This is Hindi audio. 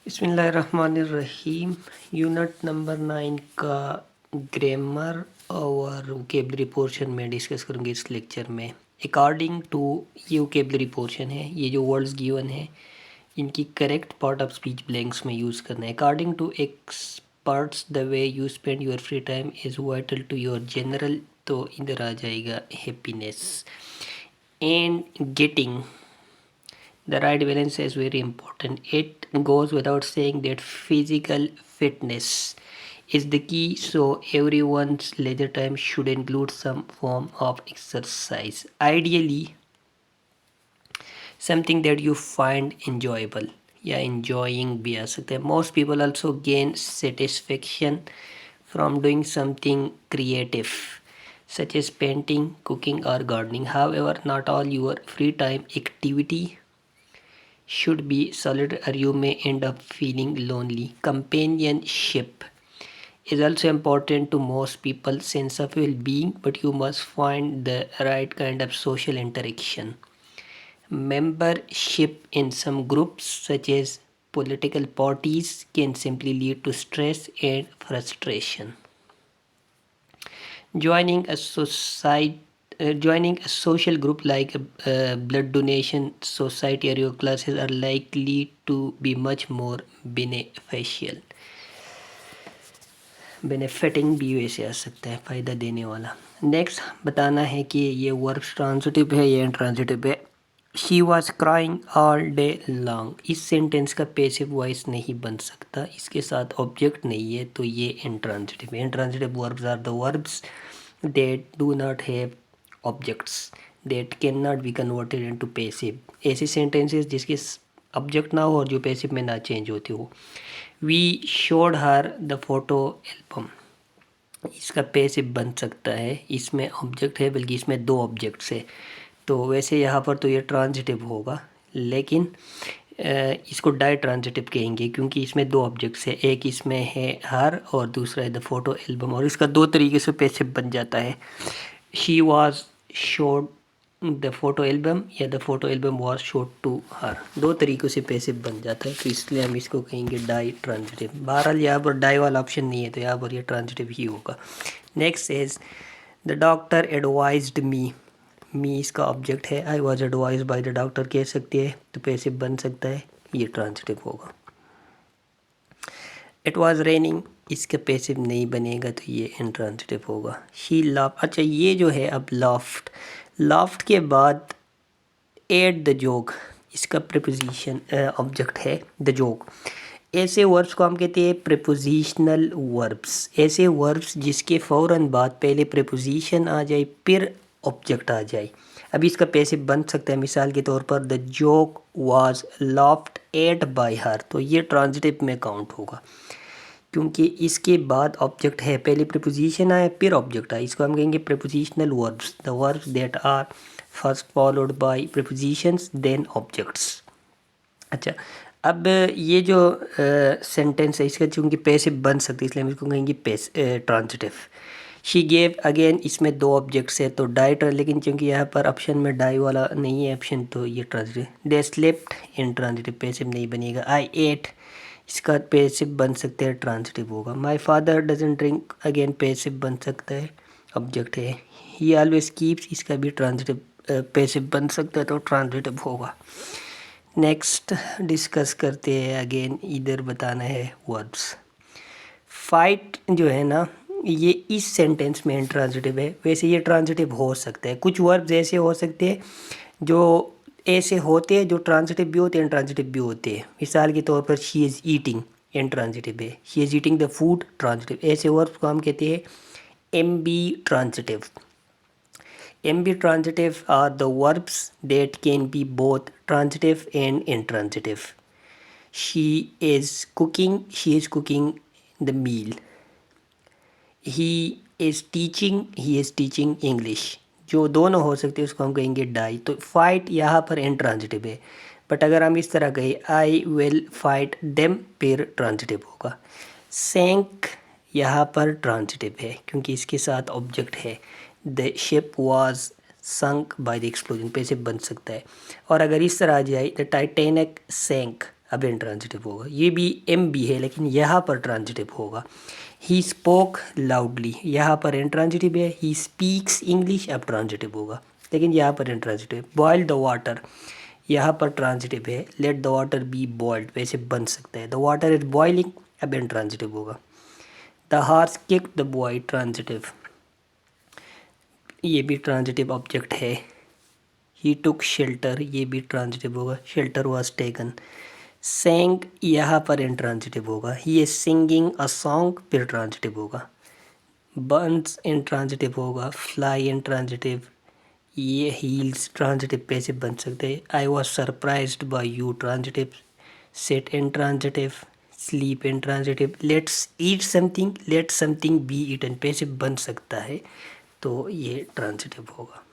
बिस्मिल्लाहिर्रहमानिर्रहीम। यूनिट नंबर 9 का ग्रामर और वोकेबलरी पोर्शन में डिस्कस करूँगी इस लेक्चर में। अकॉर्डिंग टू ये वोकेबलरी पोर्शन है, ये जो वर्ड्स गिवन है इनकी correct part of speech blanks में यूज़ करना है। According to experts the way you spend your free time is vital to your general, तो इधर आ जाएगा happiness and getting the right balance is very important. It goes without saying that physical fitness is the key, so everyone's leisure time should include some form of exercise. Ideally, something that you find enjoyable या enjoying भी आ सकता है. Most people also gain satisfaction from doing something creative such as painting, cooking or gardening. However, not all your free time activity should be solid or you may end up feeling lonely. Companionship is also important to most people's sense of well-being, but you must find the right kind of social interaction. Membership in some groups such as political parties can simply lead to stress and frustration. Joining a social group like a blood donation society or your classes are likely to be much more beneficial. Benefiting भी वैसे आ सकता है, फ़ायदा देने वाला। नेक्स्ट बताना है कि ये वर्ब ट्रांजिटिव है या इंट्रांजिटिव है। She was crying all day long, इस सेंटेंस का पैसिव वॉइस नहीं बन सकता, इसके साथ ऑब्जेक्ट नहीं है, तो ये इंट्रांजिटिव है। Intransitive verbs are the verbs that do not have objects that can not be converted into passive. ऐसे सेंटेंसेस जिसके ऑब्जेक्ट ना हो और जो पैसिव में ना चेंज होते हो। We showed her the photo album, इसका पैसिव बन सकता है, इसमें ऑब्जेक्ट है बल्कि इसमें दो ऑब्जेक्ट्स है, तो वैसे यहाँ पर तो ये ट्रांजिटिव होगा, लेकिन इसको डाई ट्रांजिटिव कहेंगे क्योंकि इसमें दो ऑब्जेक्ट्स है, एक इसमें है हर और दूसरा है द फोटो एल्बम, और इसका दो तरीके से पैसिव बन जाता है। She was showed the photo album या the photo album was showed to her, दो तरीक़ों से पैसिव बन जाता है, तो इसलिए हम इसको कहेंगे डाई ट्रांजिटिव। बहरहाल यहाँ पर डाई वाला ऑप्शन नहीं है, तो यहाँ पर ये ट्रांजिटिव ही होगा। Next is the doctor advised me इसका ऑब्जेक्ट है, I was advise by the doctor कह सकते हैं, तो पैसिव बन सकता है, ये ट्रांजिटिव होगा। इट वॉज रेनिंग, इसका पैसिव नहीं बनेगा, तो ये इंट्रांजिटिव होगा। शी लाफ, अच्छा ये जो है अब लाफ्ट के बाद एट द जोक, इसका प्रीपोजिशन ऑब्जेक्ट है द जोक। ऐसे वर्ब्स को हम कहते हैं प्रीपोजिशनल वर्ब्स, ऐसे वर्ब्स जिसके फ़ौरन बाद पहले प्रीपोजिशन आ जाए फिर ऑब्जेक्ट आ जाए। अभी इसका पैसिव बन सकता है, मिसाल के तौर पर the joke was laughed eight bye हर, तो ये ट्रांजिटिव में काउंट होगा क्योंकि इसके बाद ऑब्जेक्ट है, पहले प्रीपोजिशन आए फिर ऑब्जेक्ट आए, इसको हम कहेंगे prepositional verbs, the verbs that are first followed by prepositions then objects. अच्छा, अब ये जो सेंटेंस है इसका चूँकि पैसिव बन सकती है इसलिए हम इसको कहेंगे ट्रांजिटिव। शी गेव, अगेन इसमें दो ऑब्जेक्ट्स है तो डाई, लेकिन चूँकि यहाँ पर ऑप्शन में डाई वाला नहीं है ऑप्शन, तो ये ट्रांजिटिव। दे स्लेप्ट, इंट्रांजिटिव, पैसिव नहीं बनेगा। आई एट, इसका पैसिव बन सकते हैं, ट्रांजिटिव होगा। My father doesn't drink, again passive बन सकता है, ऑब्जेक्ट है। ही ऑलवेज कीप्स, इसका भी ट्रांजिटिव पैसिव बन सकता है, तो ट्रांजिटिव होगा। नेक्स्ट डिस्कस करते हैं, अगेन इधर बताना है वर्ब्स। फाइट जो है ना, ये इस सेंटेंस में इंट्रांजिटिव है, वैसे ये ट्रांजिटिव हो सकता है। कुछ वर्ब्स ऐसे हो सकते हैं जो ऐसे होते हैं जो ट्रांजिटिव भी होते हैं इंट्रांजिटिव भी होते हैं। मिसाल के तौर पर शी इज़ ईटिंग, इंट्रांजिटिव है। She is eating the food, transitive. ऐसे वर्ब्स को हम कहते हैं ambitransitive. Ambitransitive are the verbs that can be both transitive and intransitive. She is cooking the meal. He is teaching English, जो दोनों हो सकते हैं उसको हम कहेंगे डाई। तो फाइट यहाँ पर इंट्रांजिटिव है, बट अगर हम इस तरह कहें आई विल फाइट देम, फिर ट्रांजिटिव होगा। सैंक यहाँ पर ट्रांजिटिव है क्योंकि इसके साथ ऑब्जेक्ट है। The ship was sunk by the explosion, passive बन सकता है। और अगर इस तरह आ जाए द टाइटैनिक सैंक, अब इंट्रांजिटिव होगा। ये भी एम भी है लेकिन यहाँ पर ट्रांजिटिव होगा। ही स्पोक लाउडली, यहाँ पर इंट्रांजिटिव है। ही स्पीक्स इंग्लिश, अब ट्रांजिटिव होगा लेकिन यहाँ पर इंट्रांजिटिव। बॉयल द वाटर, यहाँ पर ट्रांजिटिव है। Let the water be boiled, वैसे बन सकता है द वाटर इज बॉइलिंग, अब इंट्रांजिटिव होगा। The horse kick the boy, transitive, ये भी ट्रांजिटिव ऑब्जेक्ट है। ही टुक शेल्टर, ये भी ट्रांजिटिव होगा, शेल्टर वॉज टेकन। सेंग, यहाँ पर इंट्रांजिटिव होगा। He is singing a song, फिर ट्रांजिटिव होगा। बर्न्स इंट्रांजिटिव होगा। फ्लाई इंट्रांजिटिव, ये हील्स ट्रांजिटिव पैसे बन सकते हैं। I was surprised by you, transitive. Sit intransitive, sleep intransitive. Let's eat something, let something be eaten passive बन सकता है, तो ये ट्रांजिटिव होगा।